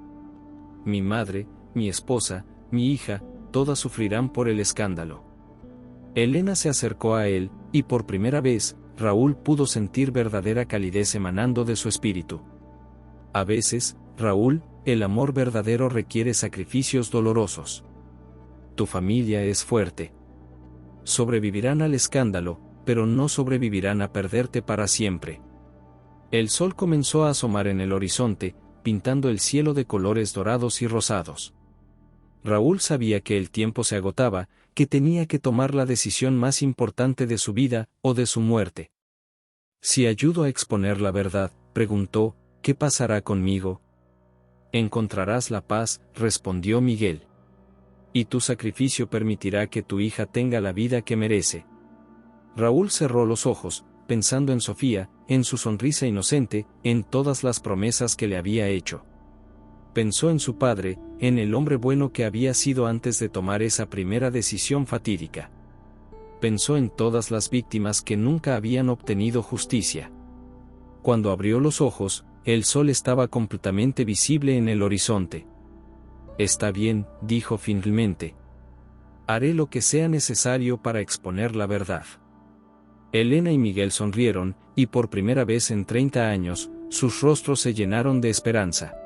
S1: Mi madre, mi esposa, mi hija, todas sufrirán por el escándalo. Elena se acercó a él, y por primera vez, Raúl pudo sentir verdadera calidez emanando de su espíritu. A veces, Raúl, el amor verdadero requiere sacrificios dolorosos. Tu familia es fuerte. Sobrevivirán al escándalo, pero no sobrevivirán a perderte para siempre. El sol comenzó a asomar en el horizonte, pintando el cielo de colores dorados y rosados. Raúl sabía que el tiempo se agotaba, que tenía que tomar la decisión más importante de su vida, o de su muerte. Si ayudo a exponer la verdad, preguntó, ¿qué pasará conmigo? Encontrarás la paz, respondió Miguel. Y tu sacrificio permitirá que tu hija tenga la vida que merece. Raúl cerró los ojos, pensando en Sofía, en su sonrisa inocente, en todas las promesas que le había hecho. Pensó en su padre, en el hombre bueno que había sido antes de tomar esa primera decisión fatídica. Pensó en todas las víctimas que nunca habían obtenido justicia. Cuando abrió los ojos, el sol estaba completamente visible en el horizonte. Está bien, dijo finalmente. Haré lo que sea necesario para exponer la verdad. Elena y Miguel sonrieron, y por primera vez en 30 años, sus rostros se llenaron de esperanza.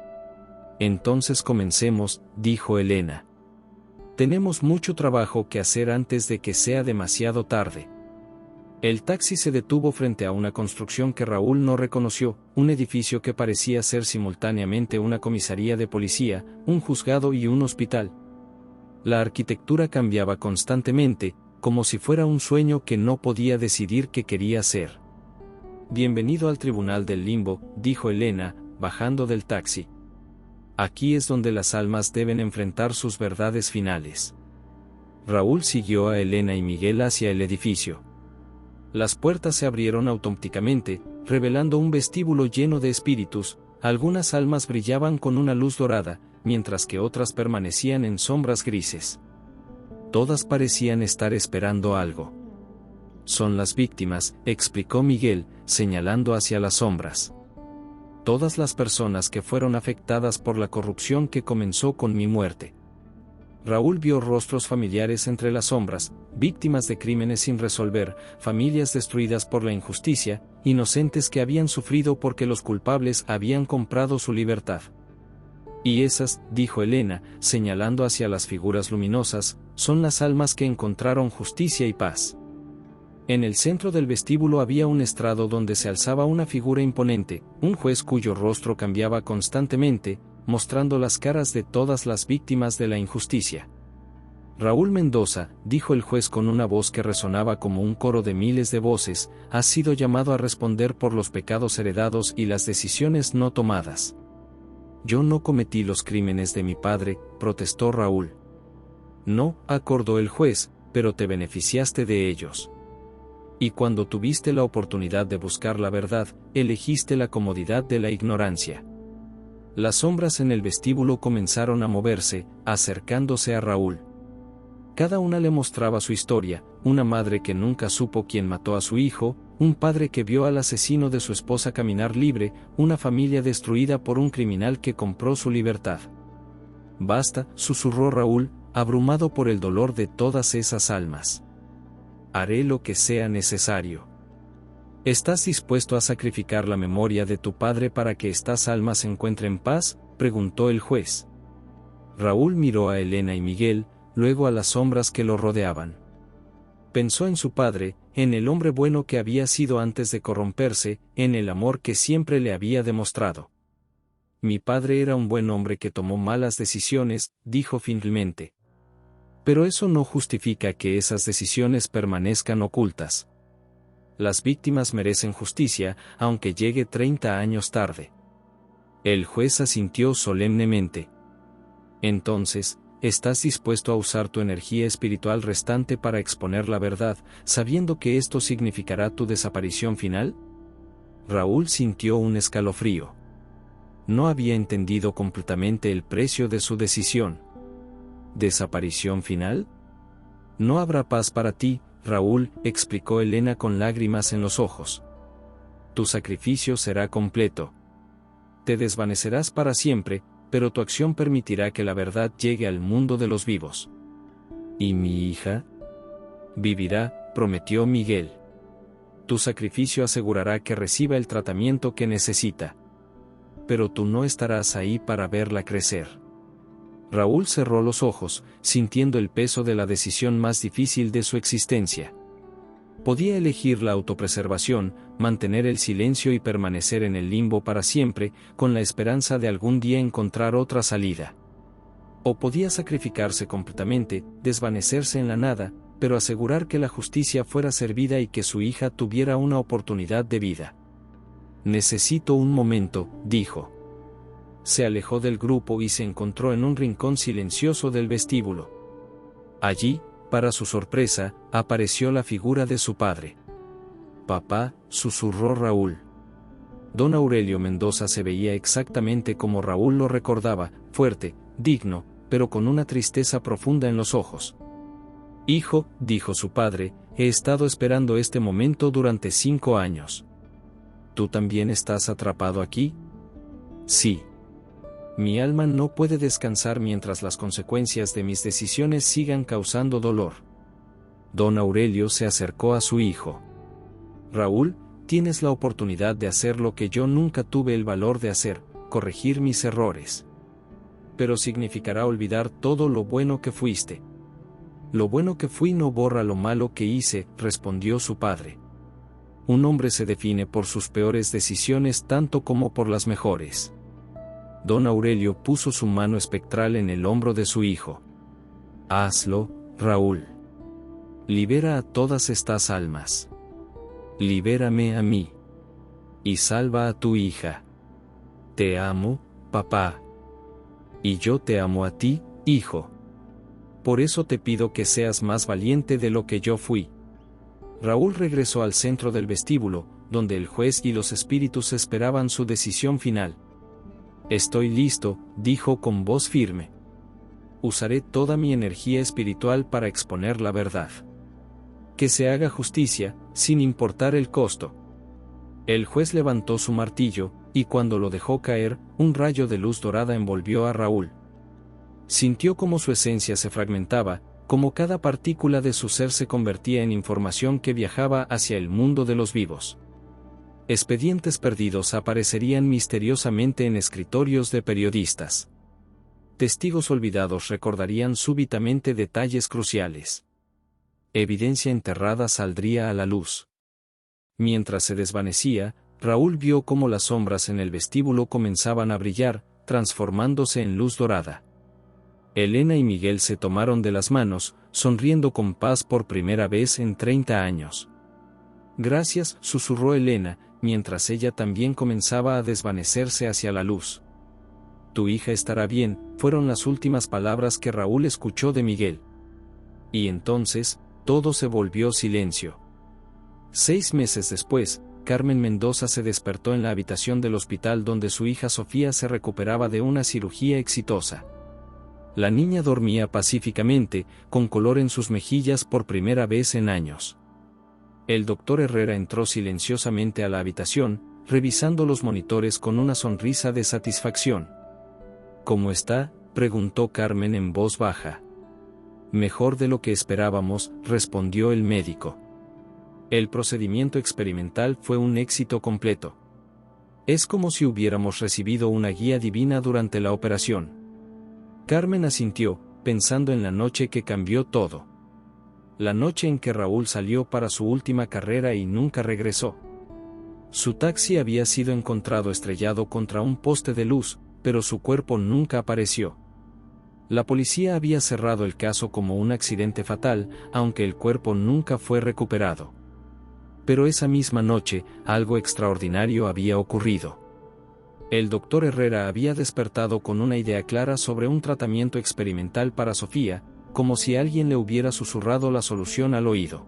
S1: Entonces comencemos, dijo Elena. Tenemos mucho trabajo que hacer antes de que sea demasiado tarde. El taxi se detuvo frente a una construcción que Raúl no reconoció, un edificio que parecía ser simultáneamente una comisaría de policía, un juzgado y un hospital. La arquitectura cambiaba constantemente, como si fuera un sueño que no podía decidir qué quería ser. Bienvenido al Tribunal del Limbo, dijo Elena, bajando del taxi. Aquí es donde las almas deben enfrentar sus verdades finales. Raúl siguió a Elena y Miguel hacia el edificio. Las puertas se abrieron automáticamente, revelando un vestíbulo lleno de espíritus. Algunas almas brillaban con una luz dorada, mientras que otras permanecían en sombras grises. Todas parecían estar esperando algo. Son las víctimas, explicó Miguel, señalando hacia las sombras. Todas las personas que fueron afectadas por la corrupción que comenzó con mi muerte. Raúl vio rostros familiares entre las sombras, víctimas de crímenes sin resolver, familias destruidas por la injusticia, inocentes que habían sufrido porque los culpables habían comprado su libertad. Y esas, dijo Elena, señalando hacia las figuras luminosas, son las almas que encontraron justicia y paz. En el centro del vestíbulo había un estrado donde se alzaba una figura imponente, un juez cuyo rostro cambiaba constantemente, mostrando las caras de todas las víctimas de la injusticia. Raúl Mendoza, dijo el juez con una voz que resonaba como un coro de miles de voces, has sido llamado a responder por los pecados heredados y las decisiones no tomadas. Yo no cometí los crímenes de mi padre, protestó Raúl. No, acordó el juez, pero te beneficiaste de ellos. Y cuando tuviste la oportunidad de buscar la verdad, elegiste la comodidad de la ignorancia. Las sombras en el vestíbulo comenzaron a moverse, acercándose a Raúl. Cada una le mostraba su historia, una madre que nunca supo quién mató a su hijo, un padre que vio al asesino de su esposa caminar libre, una familia destruida por un criminal que compró su libertad. Basta, susurró Raúl, abrumado por el dolor de todas esas almas. Haré lo que sea necesario. ¿Estás dispuesto a sacrificar la memoria de tu padre para que estas almas encuentren paz?, preguntó el juez. Raúl miró a Elena y Miguel, luego a las sombras que lo rodeaban. Pensó en su padre, en el hombre bueno que había sido antes de corromperse, en el amor que siempre le había demostrado. Mi padre era un buen hombre que tomó malas decisiones, dijo finalmente. Pero eso no justifica que esas decisiones permanezcan ocultas. Las víctimas merecen justicia, aunque llegue 30 años tarde. El juez asintió solemnemente. Entonces, ¿estás dispuesto a usar tu energía espiritual restante para exponer la verdad, sabiendo que esto significará tu desaparición final? Raúl sintió un escalofrío. No había entendido completamente el precio de su decisión. ¿Desaparición final? No habrá paz para ti, Raúl, explicó Elena con lágrimas en los ojos. Tu sacrificio será completo. Te desvanecerás para siempre, pero tu acción permitirá que la verdad llegue al mundo de los vivos. ¿Y mi hija? Vivirá, prometió Miguel. Tu sacrificio asegurará que reciba el tratamiento que necesita. Pero tú no estarás ahí para verla crecer. Raúl cerró los ojos, sintiendo el peso de la decisión más difícil de su existencia. Podía elegir la autopreservación, mantener el silencio y permanecer en el limbo para siempre, con la esperanza de algún día encontrar otra salida. O podía sacrificarse completamente, desvanecerse en la nada, pero asegurar que la justicia fuera servida y que su hija tuviera una oportunidad de vida. Necesito un momento, dijo. Se alejó del grupo y se encontró en un rincón silencioso del vestíbulo. Allí, para su sorpresa, apareció la figura de su padre. Papá, susurró Raúl. Don Aurelio Mendoza se veía exactamente como Raúl lo recordaba, fuerte, digno, pero con una tristeza profunda en los ojos. Hijo, dijo su padre, he estado esperando este momento durante 5 años. ¿Tú también estás atrapado aquí? Sí. Mi alma no puede descansar mientras las consecuencias de mis decisiones sigan causando dolor. Don Aurelio se acercó a su hijo. Raúl, tienes la oportunidad de hacer lo que yo nunca tuve el valor de hacer, corregir mis errores. Pero significará olvidar todo lo bueno que fuiste. Lo bueno que fui no borra lo malo que hice, respondió su padre. Un hombre se define por sus peores decisiones tanto como por las mejores. Don Aurelio puso su mano espectral en el hombro de su hijo. Hazlo, Raúl. Libera a todas estas almas. Libérame a mí. Y salva a tu hija. Te amo, papá. Y yo te amo a ti, hijo. Por eso te pido que seas más valiente de lo que yo fui. Raúl regresó al centro del vestíbulo, donde el juez y los espíritus esperaban su decisión final. Estoy listo, dijo con voz firme. Usaré toda mi energía espiritual para exponer la verdad. Que se haga justicia, sin importar el costo. El juez levantó su martillo, y cuando lo dejó caer, un rayo de luz dorada envolvió a Raúl. Sintió como su esencia se fragmentaba, como cada partícula de su ser se convertía en información que viajaba hacia el mundo de los vivos. Expedientes perdidos aparecerían misteriosamente en escritorios de periodistas. Testigos olvidados recordarían súbitamente detalles cruciales. Evidencia enterrada saldría a la luz. Mientras se desvanecía, Raúl vio cómo las sombras en el vestíbulo comenzaban a brillar, transformándose en luz dorada. Elena y Miguel se tomaron de las manos, sonriendo con paz por primera vez en 30 años. Gracias, susurró Elena, mientras ella también comenzaba a desvanecerse hacia la luz. Tu hija estará bien, fueron las últimas palabras que Raúl escuchó de Miguel. Y entonces, todo se volvió silencio. 6 meses después, Carmen Mendoza se despertó en la habitación del hospital donde su hija Sofía se recuperaba de una cirugía exitosa. La niña dormía pacíficamente, con color en sus mejillas por primera vez en años. El doctor Herrera entró silenciosamente a la habitación, revisando los monitores con una sonrisa de satisfacción. ¿Cómo está?, preguntó Carmen en voz baja. Mejor de lo que esperábamos, respondió el médico. El procedimiento experimental fue un éxito completo. Es como si hubiéramos recibido una guía divina durante la operación. Carmen asintió, pensando en la noche que cambió todo. La noche en que Raúl salió para su última carrera y nunca regresó. Su taxi había sido encontrado estrellado contra un poste de luz, pero su cuerpo nunca apareció. La policía había cerrado el caso como un accidente fatal, aunque el cuerpo nunca fue recuperado. Pero esa misma noche, algo extraordinario había ocurrido. El doctor Herrera había despertado con una idea clara sobre un tratamiento experimental para Sofía, como si alguien le hubiera susurrado la solución al oído.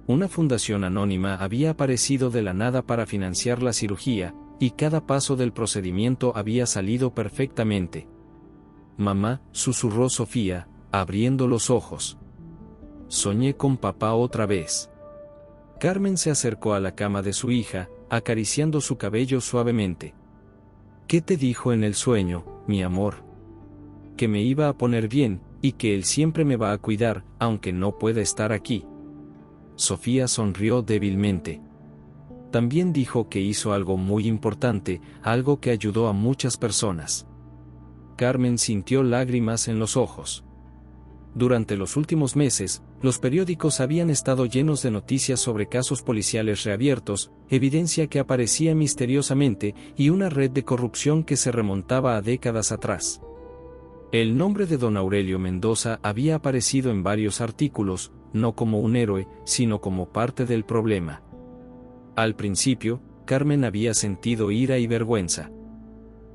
S1: Una fundación anónima había aparecido de la nada para financiar la cirugía, y cada paso del procedimiento había salido perfectamente. «Mamá», susurró Sofía, abriendo los ojos. «Soñé con papá otra vez». Carmen se acercó a la cama de su hija, acariciando su cabello suavemente. «¿Qué te dijo en el sueño, mi amor?» «Que me iba a poner bien, y que él siempre me va a cuidar, aunque no pueda estar aquí». Sofía sonrió débilmente. También dijo que hizo algo muy importante, algo que ayudó a muchas personas. Carmen sintió lágrimas en los ojos. Durante los últimos meses, los periódicos habían estado llenos de noticias sobre casos policiales reabiertos, evidencia que aparecía misteriosamente y una red de corrupción que se remontaba a décadas atrás. El nombre de don Aurelio Mendoza había aparecido en varios artículos, no como un héroe, sino como parte del problema. Al principio, Carmen había sentido ira y vergüenza.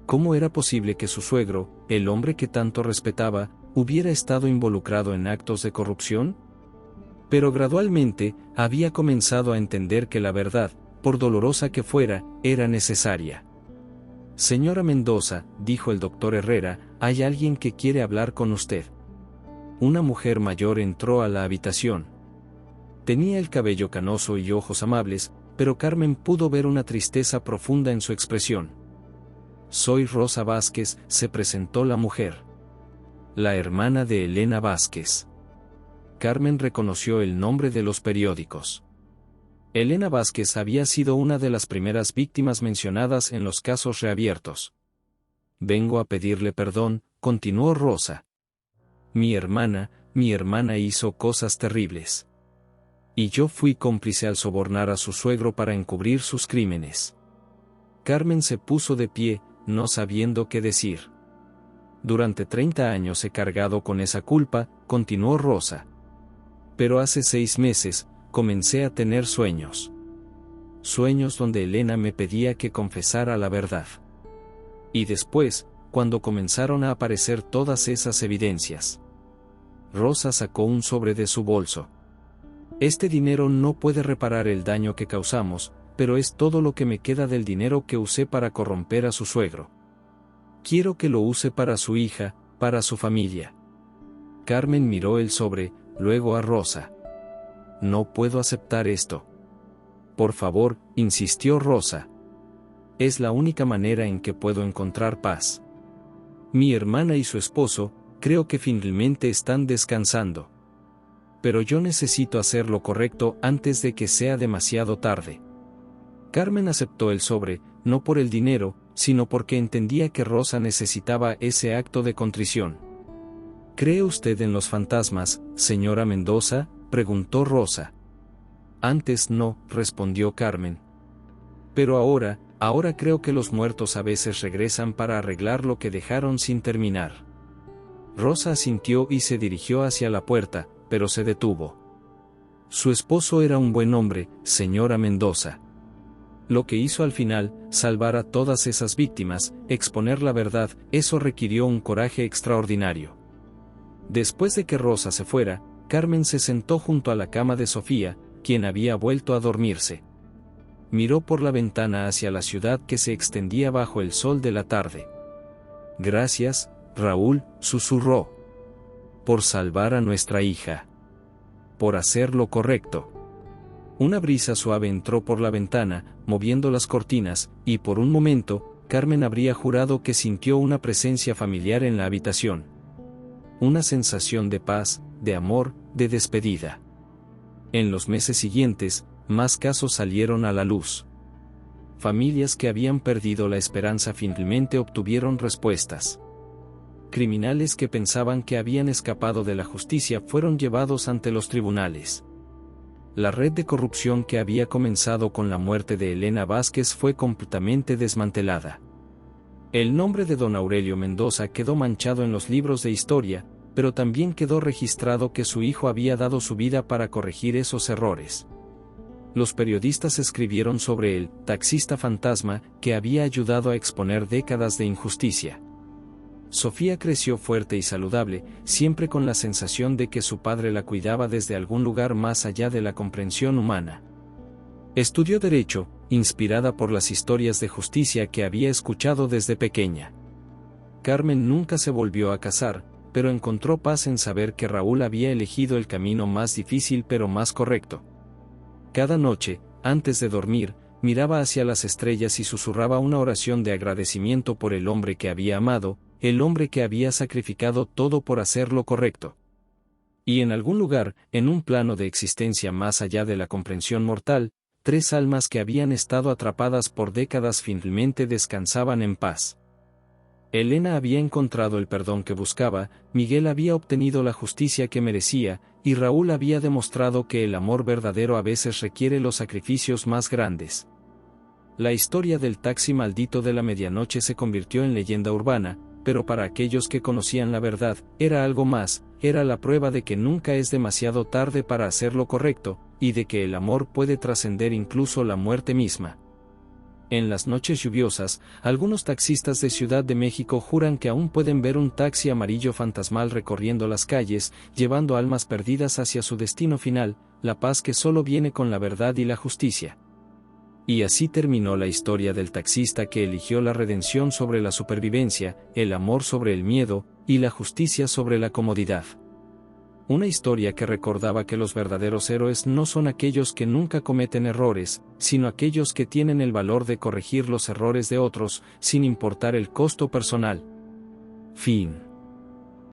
S1: ¿Cómo era posible que su suegro, el hombre que tanto respetaba, hubiera estado involucrado en actos de corrupción? Pero gradualmente, había comenzado a entender que la verdad, por dolorosa que fuera, era necesaria. «Señora Mendoza», dijo el doctor Herrera, «hay alguien que quiere hablar con usted». Una mujer mayor entró a la habitación. Tenía el cabello canoso y ojos amables, pero Carmen pudo ver una tristeza profunda en su expresión. «Soy Rosa Vázquez», se presentó la mujer. «La hermana de Elena Vázquez». Carmen reconoció el nombre de los periódicos. Elena Vázquez había sido una de las primeras víctimas mencionadas en los casos reabiertos. «Vengo a pedirle perdón», continuó Rosa. Mi hermana hizo cosas terribles. Y yo fui cómplice al sobornar a su suegro para encubrir sus crímenes». Carmen se puso de pie, no sabiendo qué decir. «Durante 30 años he cargado con esa culpa», continuó Rosa. «Pero hace 6 meses, comencé a tener sueños. Sueños donde Elena me pedía que confesara la verdad. Y después, cuando comenzaron a aparecer todas esas evidencias». Rosa sacó un sobre de su bolso. «Este dinero no puede reparar el daño que causamos, pero es todo lo que me queda del dinero que usé para corromper a su suegro. Quiero que lo use para su hija, para su familia». Carmen miró el sobre, luego a Rosa. «No puedo aceptar esto». «Por favor», insistió Rosa. «Es la única manera en que puedo encontrar paz. Mi hermana y su esposo, creo que finalmente están descansando. Pero yo necesito hacer lo correcto antes de que sea demasiado tarde». Carmen aceptó el sobre, no por el dinero, sino porque entendía que Rosa necesitaba ese acto de contrición. «¿Cree usted en los fantasmas, señora Mendoza?», preguntó Rosa. «Antes no», respondió Carmen. «Pero ahora creo que los muertos a veces regresan para arreglar lo que dejaron sin terminar». Rosa asintió y se dirigió hacia la puerta, pero se detuvo. «Su esposo era un buen hombre, señora Mendoza. Lo que hizo al final, salvar a todas esas víctimas, exponer la verdad, eso requirió un coraje extraordinario». Después de que Rosa se fuera, Carmen se sentó junto a la cama de Sofía, quien había vuelto a dormirse. Miró por la ventana hacia la ciudad que se extendía bajo el sol de la tarde. «Gracias, Raúl», susurró. «Por salvar a nuestra hija. Por hacer lo correcto». Una brisa suave entró por la ventana, moviendo las cortinas, y por un momento, Carmen habría jurado que sintió una presencia familiar en la habitación. Una sensación de paz, de amor, de despedida. En los meses siguientes, más casos salieron a la luz. Familias que habían perdido la esperanza finalmente obtuvieron respuestas. Criminales que pensaban que habían escapado de la justicia fueron llevados ante los tribunales. La red de corrupción que había comenzado con la muerte de Elena Vázquez fue completamente desmantelada. El nombre de don Aurelio Mendoza quedó manchado en los libros de historia, pero también quedó registrado que su hijo había dado su vida para corregir esos errores. Los periodistas escribieron sobre el taxista fantasma que había ayudado a exponer décadas de injusticia. Sofía creció fuerte y saludable, siempre con la sensación de que su padre la cuidaba desde algún lugar más allá de la comprensión humana. Estudió Derecho, inspirada por las historias de justicia que había escuchado desde pequeña. Carmen nunca se volvió a casar, pero encontró paz en saber que Raúl había elegido el camino más difícil pero más correcto. Cada noche, antes de dormir, miraba hacia las estrellas y susurraba una oración de agradecimiento por el hombre que había amado, el hombre que había sacrificado todo por hacer lo correcto. Y en algún lugar, en un plano de existencia más allá de la comprensión mortal, 3 almas que habían estado atrapadas por décadas finalmente descansaban en paz. Elena había encontrado el perdón que buscaba, Miguel había obtenido la justicia que merecía, y Raúl había demostrado que el amor verdadero a veces requiere los sacrificios más grandes. La historia del taxi maldito de la medianoche se convirtió en leyenda urbana, pero para aquellos que conocían la verdad, era algo más, era la prueba de que nunca es demasiado tarde para hacer lo correcto, y de que el amor puede trascender incluso la muerte misma. En las noches lluviosas, algunos taxistas de Ciudad de México juran que aún pueden ver un taxi amarillo fantasmal recorriendo las calles, llevando almas perdidas hacia su destino final, la paz que solo viene con la verdad y la justicia. Y así terminó la historia del taxista que eligió la redención sobre la supervivencia, el amor sobre el miedo, y la justicia sobre la comodidad. Una historia que recordaba que los verdaderos héroes no son aquellos que nunca cometen errores, sino aquellos que tienen el valor de corregir los errores de otros, sin importar el costo personal. Fin.